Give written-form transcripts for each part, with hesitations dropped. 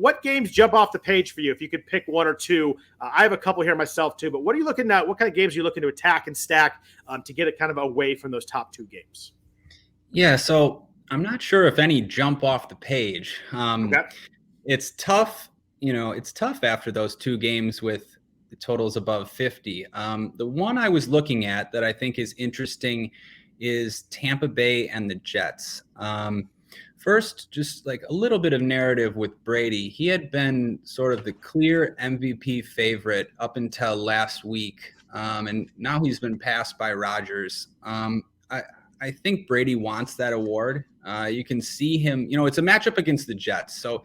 what games jump off the page for you if you could pick one or two? I have a couple here myself too, but what are you looking at? What kind of games are you looking to attack and stack to get it kind of away from those top two games? Yeah, so I'm not sure if any jump off the page. Okay. It's tough, it's tough after those two games with the totals above 50. The one I was looking at that I think is interesting is Tampa Bay and the Jets. First, just like a little bit of narrative with Brady. He had been sort of the clear MVP favorite up until last week, and now he's been passed by Rodgers. I think Brady wants that award. You can see him, it's a matchup against the Jets. So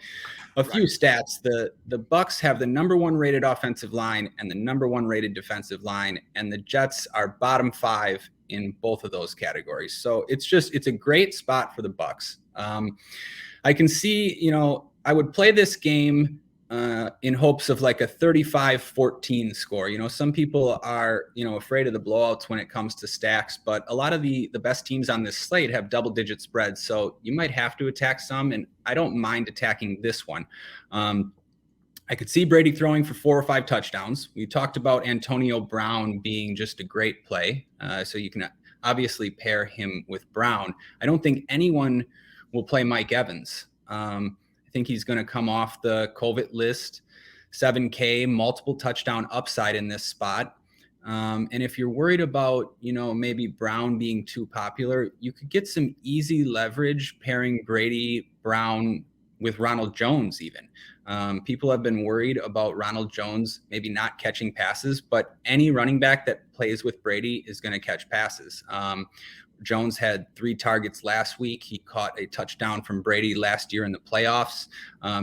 a few stats, the Bucks have the number one rated offensive line and the number one rated defensive line, and the Jets are bottom 5 in both of those categories. So it's a great spot for the Bucks. I can see, I would play this game in hopes of like a 35-14 score. Some people are, afraid of the blowouts when it comes to stacks, but a lot of the best teams on this slate have double-digit spreads, so you might have to attack some, and I don't mind attacking this one. I could see Brady throwing for 4 or 5 touchdowns. We talked about Antonio Brown being just a great play, so you can obviously pair him with Brown. I don't think anyone will play Mike Evans. I think he's going to come off the COVID list, 7K, multiple touchdown upside in this spot. And if you're worried about, maybe Brown being too popular, you could get some easy leverage pairing Brady, Brown with Ronald Jones even. People have been worried about Ronald Jones maybe not catching passes, but any running back that plays with Brady is going to catch passes. Jones had 3 targets last week. He caught a touchdown from Brady last year in the playoffs.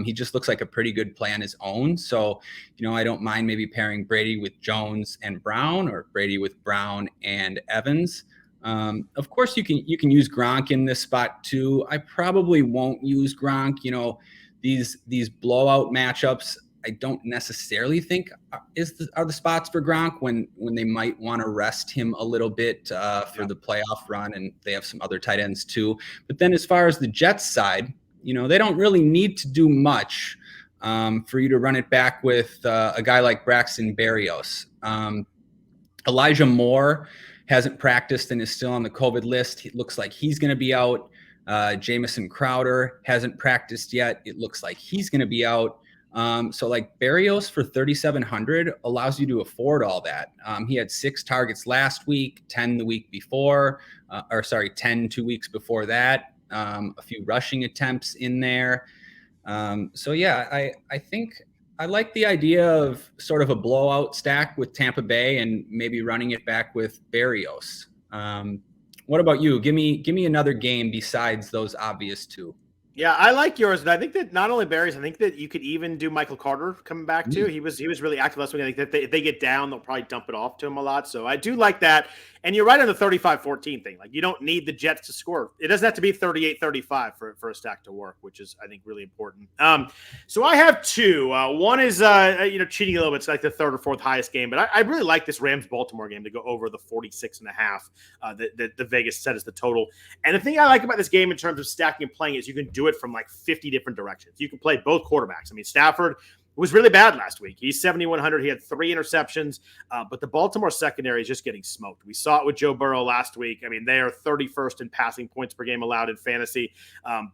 He just looks like a pretty good play on his own. So, I don't mind maybe pairing Brady with Jones and Brown, or Brady with Brown and Evans. Of course, you can use Gronk in this spot too. I probably won't use Gronk. These blowout matchups, I don't necessarily think are the spots for Gronk when they might want to rest him a little bit for the playoff run, and they have some other tight ends too. But then as far as the Jets side, they don't really need to do much for you to run it back with a guy like Braxton Berrios. Elijah Moore hasn't practiced and is still on the COVID list. It looks like he's going to be out. Jamison Crowder hasn't practiced yet. It looks like he's going to be out. So like Berrios for 3,700 allows you to afford all that. He had 6 targets last week, 10 the week before, 10 2 weeks before that. A few rushing attempts in there. So yeah, I think I like the idea of sort of a blowout stack with Tampa Bay and maybe running it back with Berrios. What about you? Give me another game besides those obvious 2. Yeah, I like yours, and I think that not only Barry's, I think that you could even do Michael Carter coming back too. He was really active last week. I think that if they get down, they'll probably dump it off to him a lot. So I do like that. And you're right on the 35-14 thing. Like, you don't need the Jets to score. It doesn't have to be 38-35 for a stack to work, which is, I think, really important. So I have 2. One is cheating a little bit. It's like the 3rd or 4th highest game, but I really like this Rams-Baltimore game to go over the 46.5 that the Vegas set as the total. And the thing I like about this game in terms of stacking and playing is you can do it from like 50 different directions. You can play both quarterbacks. I mean, Stafford was really bad last week. He's 7,100. He had 3 interceptions, but the Baltimore secondary is just getting smoked. We saw it with Joe Burrow last week. I mean, they are 31st in passing points per game allowed in fantasy.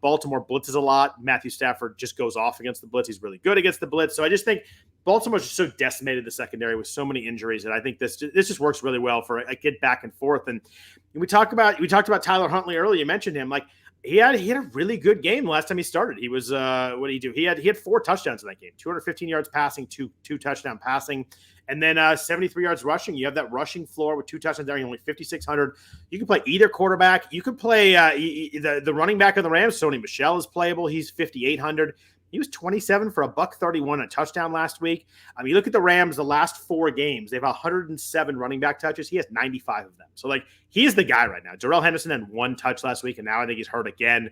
Baltimore blitzes a lot. Matthew Stafford just goes off against the blitz. He's really good against the blitz. So I just think Baltimore's just so decimated the secondary with so many injuries that I think this just works really well for a get back and forth. And we talked about Tyler Huntley earlier. You mentioned him. Like, he had a really good game the last time he started. He was what did he do? He had 4 touchdowns in that game, 215 yards passing, two touchdown passing, and then 73 yards rushing. You have that rushing floor with 2 touchdowns there, only 5,600. You can play either quarterback. You could play the running back of the Rams. Sony Michel is playable. He's 5,800. He was 27 for $131, a touchdown last week. I mean, you look at the Rams, the last 4 games, they have 107 running back touches. He has 95 of them. So, like, he's the guy right now. Darrell Henderson had 1 touch last week, and now I think he's hurt again.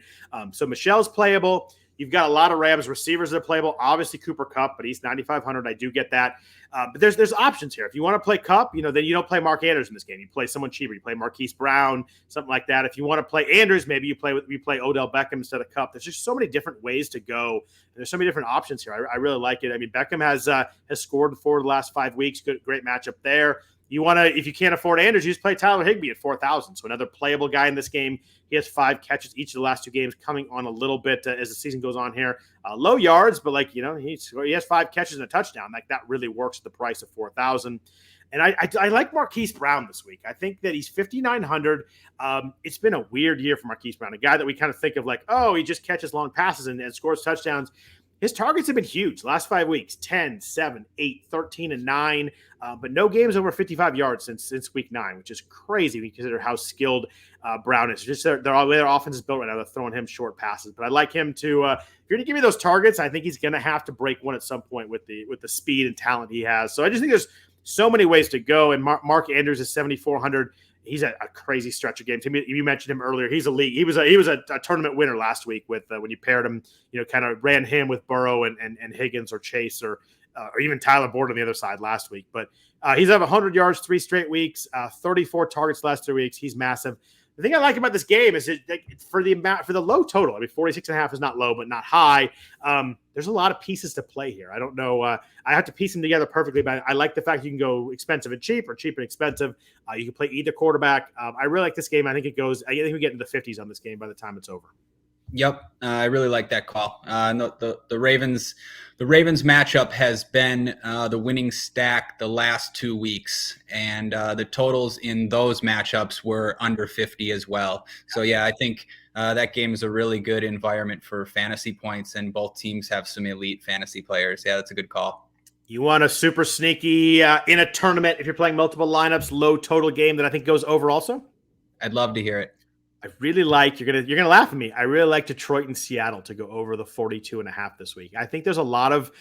So Michel's playable. You've got a lot of Rams receivers that are playable. Obviously Cooper Kupp, but he's 9,500. I do get that. But there's options here. If you want to play Kupp, then you don't play Mark Andrews in this game. You play someone cheaper. You play Marquis Brown, something like that. If you want to play Andrews, maybe you play Odell Beckham instead of Kupp. There's just so many different ways to go. There's so many different options here. I really like it. I mean, Beckham has scored 4 of the last 5 weeks. Great matchup there. You want to, if you can't afford Andrews, you just play Tyler Higbee at 4,000. So another playable guy in this game. He has 5 catches each of the last 2 games, coming on a little bit as the season goes on here. Low yards, but he has 5 catches and a touchdown. Like that really works at the price of 4,000. And I like Marquis Brown this week. I think that he's 5,900. It's been a weird year for Marquis Brown, a guy that we kind of think of like, oh, he just catches long passes and scores touchdowns. His targets have been huge last 5 weeks, 10, 7, 8, 13, and 9, but no games over 55 yards since week 9, which is crazy when you consider how skilled Brown is. Just their offense is built right now. They're throwing him short passes, but I like him to if you're going to give me those targets, I think he's going to have to break one at some point with the speed and talent he has. So I just think there's so many ways to go, and Mark Andrews is 7,400. He's a crazy stretch of games. You mentioned him earlier. He's a league. He was a tournament winner last week with when you paired him. Kind of ran him with Burrow and Higgins or Chase or even Tyler Boyd on the other side last week. But he's at 100 yards 3 straight weeks, 34 targets last 3 weeks. He's massive. The thing I like about this game is for the low total. I mean, 46.5 is not low, but not high. There's a lot of pieces to play here. I don't know. I have to piece them together perfectly, but I like the fact you can go expensive and cheap or cheap and expensive. You can play either quarterback. I really like this game. I think we get into the 50s on this game by the time it's over. Yep, I really like that call. The Ravens matchup has been the winning stack the last 2 weeks, and the totals in those matchups were under 50 as well. So yeah, I think that game is a really good environment for fantasy points, and both teams have some elite fantasy players. Yeah, that's a good call. You want a super sneaky in a tournament if you're playing multiple lineups, low total game that I think goes over also? I'd love to hear it. I really like you're gonna laugh at me. I really like Detroit and Seattle to go over the 42.5 this week. I think there's a lot of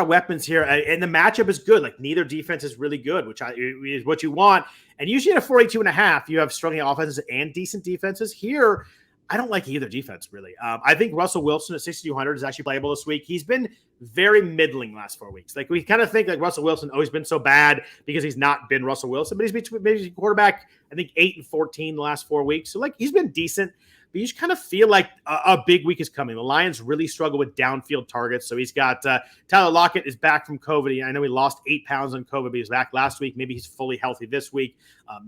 weapons here, and the matchup is good. Like neither defense is really good, which is what you want. And usually at a 42.5, you have struggling offenses and decent defenses. Here, I don't like either defense really. I think Russell Wilson at 6,200 is actually playable this week. He's been very middling last 4 weeks. Like we kind of think like Russell Wilson always been so bad because he's not been Russell Wilson, but he's been quarterback, I think 8 and 14 the last 4 weeks. So like he's been decent, but you just kind of feel like a big week is coming. The Lions really struggle with downfield targets. So he's got Tyler Lockett is back from COVID. I know he lost 8 pounds on COVID, but he was back last week. Maybe he's fully healthy this week.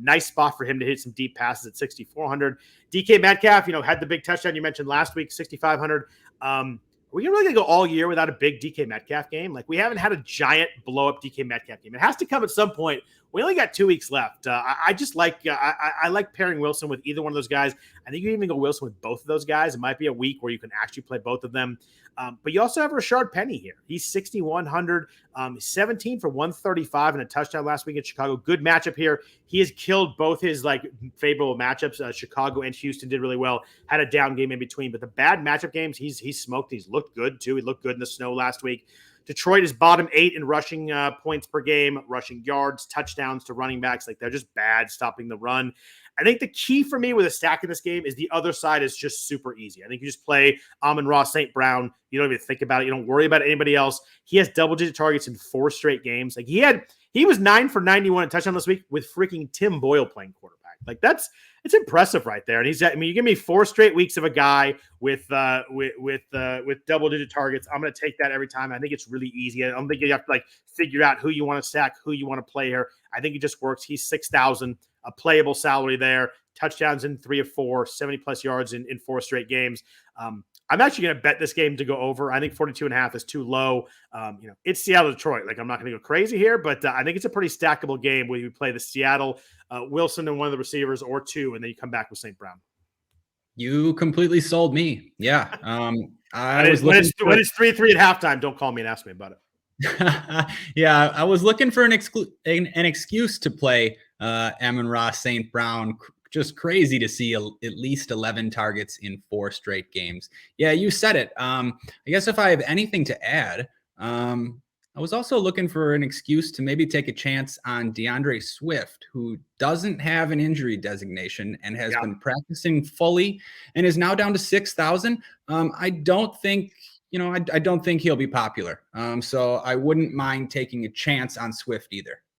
Nice spot for him to hit some deep passes at 6,400. DK Metcalf, had the big touchdown you mentioned last week, 6,500. We're really going to go all year without a big DK Metcalf game. Like we haven't had a giant blow up DK Metcalf game. It has to come at some point. We only got 2 weeks left. I just like I like pairing Wilson with either one of those guys. I think you can even go Wilson with both of those guys. It might be a week where you can actually play both of them. But you also have Rashard Penny here. He's 6,100, 17 for 135 and a touchdown last week in Chicago. Good matchup here. He has killed both his favorable matchups. Chicago and Houston did really well. Had a down game in between, but the bad matchup games, he's smoked. He's looked good too. He looked good in the snow last week. Detroit is bottom 8 in rushing points per game, rushing yards, touchdowns to running backs. Like they're just bad stopping the run. I think the key for me with a stack in this game is the other side is just super easy. I think you just play Amon-Ra St. Brown. You don't even think about it. You don't worry about anybody else. He has double-digit targets in 4 straight games. Like he was 9 for 91 and touchdown this week with freaking Tim Boyle playing quarterback. Like it's impressive right there. And you give me 4 straight weeks of a guy with double-digit targets. I'm going to take that every time. I think it's really easy. I don't think you have to figure out who you want to stack, who you want to play here. I think it just works. He's 6,000, a playable salary there. Touchdowns in 3 of 4, 70+ yards in 4 straight games. I'm actually going to bet this game to go over. I think 42.5 is too low. It's Seattle, Detroit. I'm not going to go crazy here, but I think it's a pretty stackable game where you play the Seattle, Wilson and one of the receivers or 2, and then you come back with St. Brown. You completely sold me. Yeah. When it's 3-3 at halftime, don't call me and ask me about it. Yeah, I was looking for an excuse to play Amon-Ra St. Brown. Just crazy to see at least 11 targets in 4 straight games. Yeah, you said it. I guess if I have anything to add, I was also looking for an excuse to maybe take a chance on DeAndre Swift, who doesn't have an injury designation and has been practicing fully and is now down to 6,000. I don't think, I don't think he'll be popular. So I wouldn't mind taking a chance on Swift either.